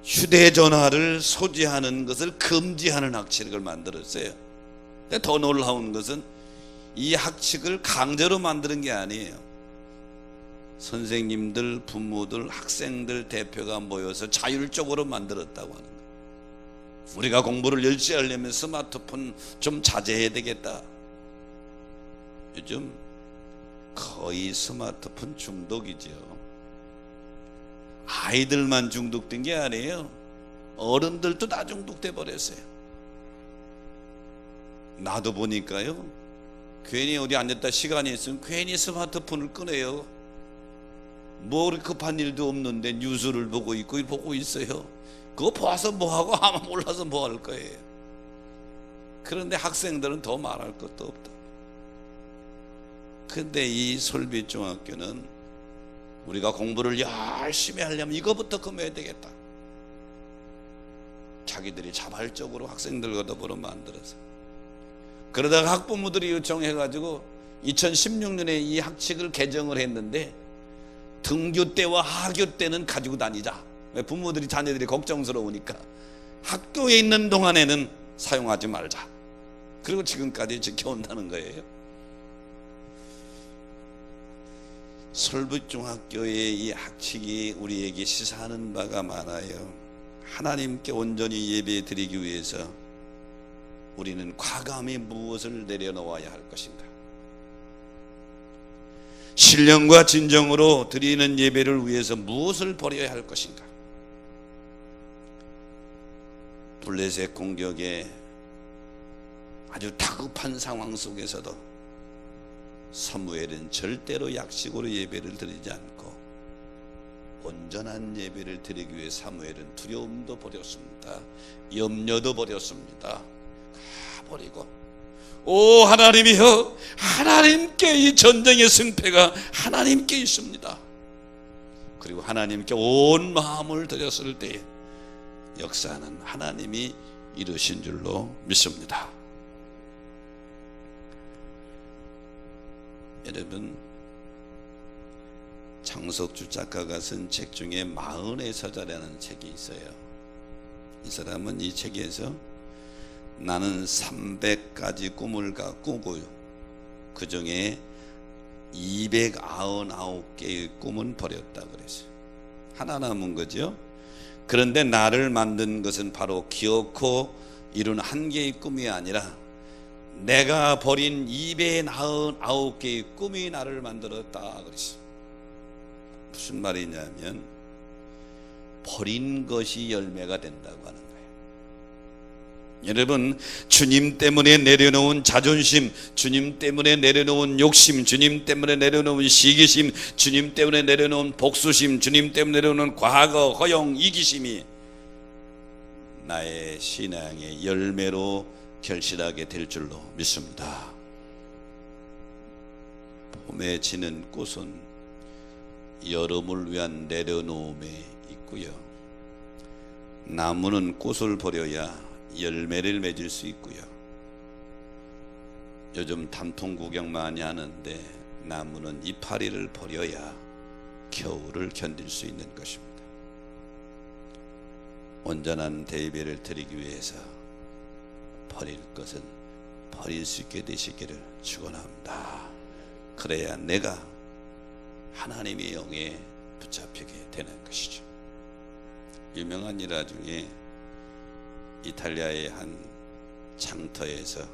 D: 휴대전화를 소지하는 것을 금지하는 학칙을 만들었어요. 근데 더 놀라운 것은 이 학칙을 강제로 만드는 게 아니에요. 선생님들, 부모들, 학생들 대표가 모여서 자율적으로 만들었다고 하는 거예요. 우리가 공부를 열심히 하려면 스마트폰 좀 자제해야 되겠다. 요즘 거의 스마트폰 중독이죠. 아이들만 중독된 게 아니에요. 어른들도 다 중독돼 버렸어요. 나도 보니까요, 괜히 어디 앉았다 시간이 있으면 괜히 스마트폰을 꺼내요. 뭐 그렇게 급한 일도 없는데 뉴스를 보고 있어요. 그거 봐서 뭐하고 아마 몰라서 뭐 할 거예요. 그런데 학생들은 더 말할 것도 없다. 근데 이 솔빛중학교는 우리가 공부를 열심히 하려면 이거부터 금해야 되겠다. 자기들이 자발적으로 학생들과 더불어 만들어서, 그러다가 학부모들이 요청해가지고 2016년에 이 학칙을 개정을 했는데, 등교 때와 하교 때는 가지고 다니자. 부모들이 자녀들이 걱정스러우니까 학교에 있는 동안에는 사용하지 말자. 그리고 지금까지 지켜온다는 거예요. 솔빛중학교의 이 학칙이 우리에게 시사하는 바가 많아요. 하나님께 온전히 예배 드리기 위해서 우리는 과감히 무엇을 내려놓아야 할 것인가? 신령과 진정으로 드리는 예배를 위해서 무엇을 버려야 할 것인가? 블레셋 공격에 아주 다급한 상황 속에서도 사무엘은 절대로 약식으로 예배를 드리지 않고 온전한 예배를 드리기 위해 사무엘은 두려움도 버렸습니다. 염려도 버렸습니다. 가버리고, 오 하나님이여, 하나님께 이 전쟁의 승패가 하나님께 있습니다. 그리고 하나님께 온 마음을 드렸을 때 역사는 하나님이 이루신 줄로 믿습니다. 여러분, 장석주 작가가 쓴 책 중에 마흔의 서자라는 책이 있어요. 이 사람은 이 책에서 나는 300가지 꿈을 꾸고요, 그 중에 299개의 꿈은 버렸다 그랬어요. 하나 남은 거죠. 그런데 나를 만든 것은 바로 기어코 이룬 한 개의 꿈이 아니라 내가 버린 299개의 꿈이 나를 만들었다 그랬어요. 무슨 말이냐면 버린 것이 열매가 된다고 하는 거예요. 여러분, 주님 때문에 내려놓은 자존심, 주님 때문에 내려놓은 욕심, 주님 때문에 내려놓은 시기심, 주님 때문에 내려놓은 복수심, 주님 때문에 내려놓은 과거, 허영, 이기심이 나의 신앙의 열매로 결실하게 될 줄로 믿습니다. 봄에 지는 꽃은 여름을 위한 내려놓음에 있고요, 나무는 꽃을 버려야 열매를 맺을 수 있고요, 요즘 단풍 구경 많이 하는데 나무는 이파리를 버려야 겨울을 견딜 수 있는 것입니다. 온전한 대예배를 드리기 위해서 버릴 것은 버릴 수 있게 되시기를 축원합니다. 그래야 내가 하나님의 영에 붙잡히게 되는 것이죠. 유명한 일화 중에 이탈리아의 한 장터에서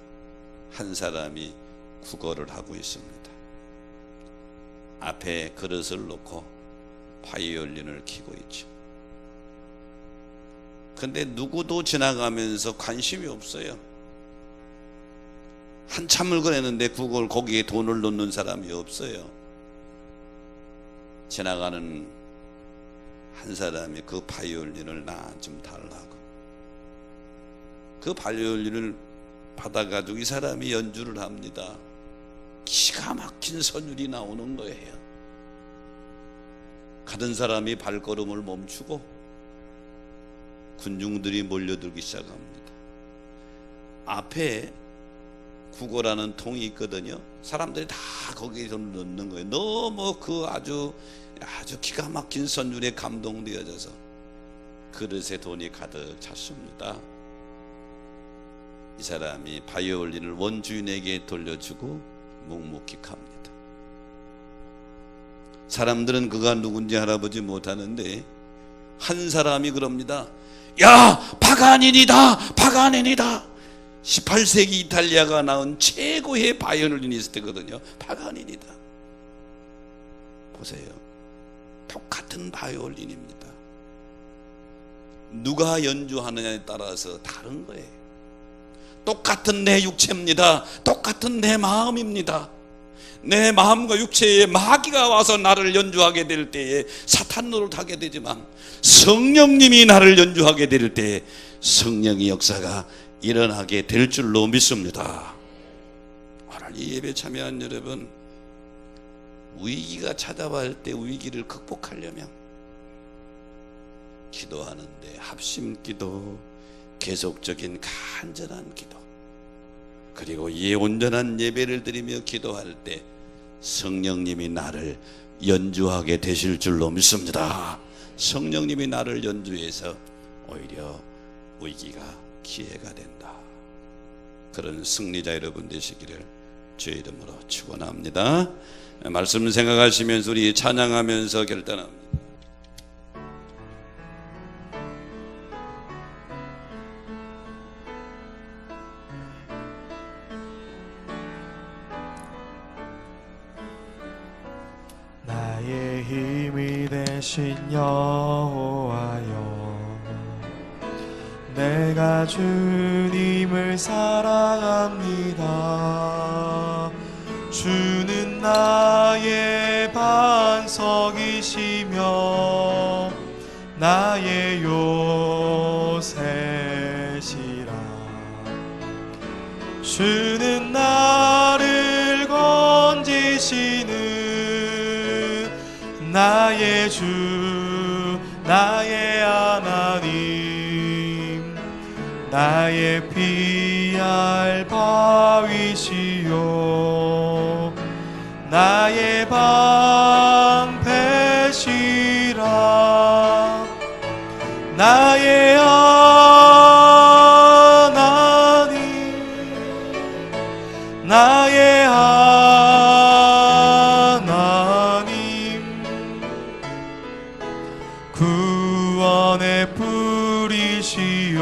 D: 한 사람이 구걸을 하고 있습니다. 앞에 그릇을 놓고 바이올린을 켜고 있죠. 근데 누구도 지나가면서 관심이 없어요. 한참을 거렸는데 그걸 거기에 돈을 넣는 사람이 없어요. 지나가는 한 사람이 그 바이올린을 나 좀 달라고, 그 바이올린을 받아가지고 이 사람이 연주를 합니다. 기가 막힌 선율이 나오는 거예요. 가던 사람이 발걸음을 멈추고 군중들이 몰려들기 시작합니다. 앞에 국어라는 통이 있거든요. 사람들이 다 거기서 넣는 거예요. 너무 그 아주 기가 막힌 선율에 감동되어져서 그릇에 돈이 가득 찼습니다. 이 사람이 바이올린을 원주인에게 돌려주고 묵묵히 갑니다. 사람들은 그가 누군지 알아보지 못하는데 한 사람이 그럽니다. 야, 파가닌이다, 파가닌이다. 18세기 이탈리아가 낳은 최고의 바이올리니스트거든요. 파가닌이다. 보세요. 똑같은 바이올린입니다. 누가 연주하느냐에 따라서 다른 거예요. 똑같은 내 육체입니다. 똑같은 내 마음입니다. 내 마음과 육체에 마귀가 와서 나를 연주하게 될 때에 사탄 노릇하게 되지만, 성령님이 나를 연주하게 될 때에 성령의 역사가 일어나게 될 줄로 믿습니다. 오늘 이 예배 참여한 여러분, 위기가 찾아올 때 위기를 극복하려면 기도하는데 합심기도, 계속적인 간절한 기도, 그리고 이 온전한 예배를 드리며 기도할 때 성령님이 나를 연주하게 되실 줄로 믿습니다. 성령님이 나를 연주해서 오히려 위기가 기회가 된다. 그런 승리자 여러분 되시기를 주의 이름으로 축원합니다. 말씀 생각하시면서 우리 찬양하면서 결단합니다.
A: 나의 힘이 되신 여호와여, 내가 주님을 사랑합니다. 주는 나의 반석이시며 나의 요새시라. 주는 나를 건지시는 나의 주, 나의 하나님, 나의 피할 바위시요 나의 방패시라. 나의 하나님, 나의 구원의 뿌리시요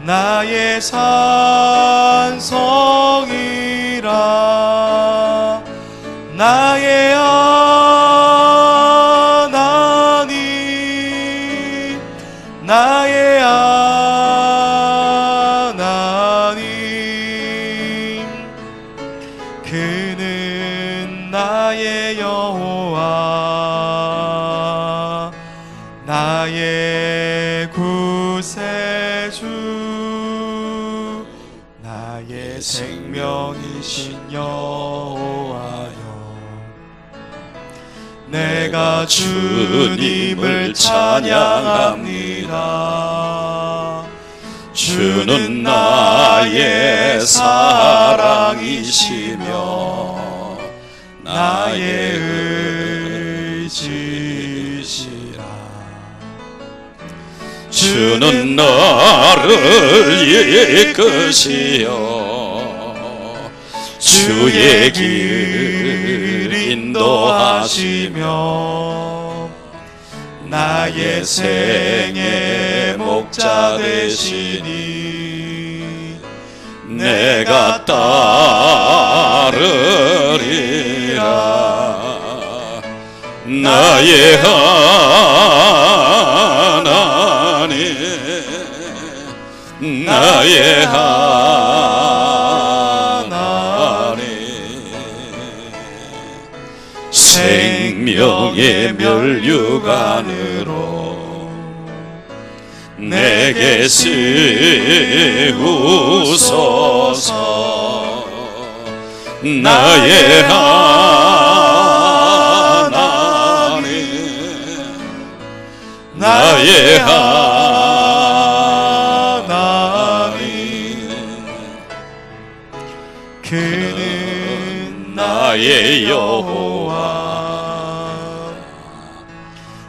A: 나의 산성이라. 나의 하나님, 나의 하나님, 그는 나의 여호와, 나의 구세주, 나의 생명이신 여호와여, 내가 주님을 찬양합니다. 주는 나의 사랑이시며 나의 의지시라. 주는 나를 이끄시어 주의 길 인도하시며 나의 생의 목자 되시니 내가 따르리라. 나의 하나님, 나의 하나님, 생명의 면류관으로 내게 세우소서. 나의 하나님, 나의 하나님, 그는 나의 여호와,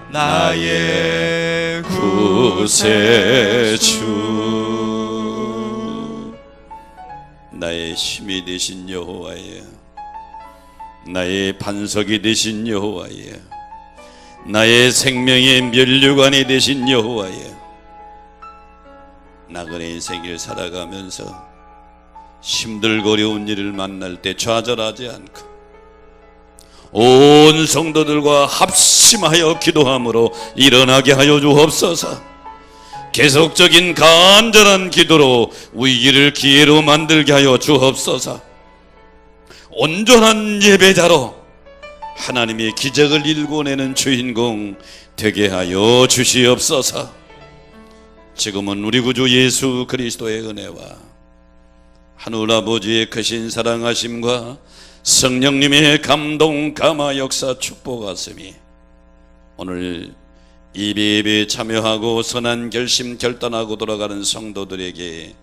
A: 나의 구세주. 나의 힘이 되신 여호와여, 나의 반석이 되신 여호와여, 나의 생명의 면류관이 되신 여호와여, 나그네 인생을 살아가면서 힘들고 어려운 일을 만날 때 좌절하지 않고
D: 온 성도들과 합심하여 기도함으로 일어나게 하여 주옵소서. 계속적인 간절한 기도로 위기를 기회로 만들게 하여 주옵소서. 온전한 예배자로 하나님의 기적을 일궈내는 주인공 되게 하여 주시옵소서. 지금은 우리 구주 예수 그리스도의 은혜와 하늘 아버지의 크신 사랑하심과 성령님의 감동 감화 역사 축복하심이 오늘 이 예배에 참여하고 선한 결심 결단하고 돌아가는 성도들에게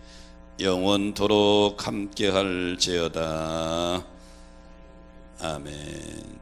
D: 영원토록 함께할지어다. 아멘.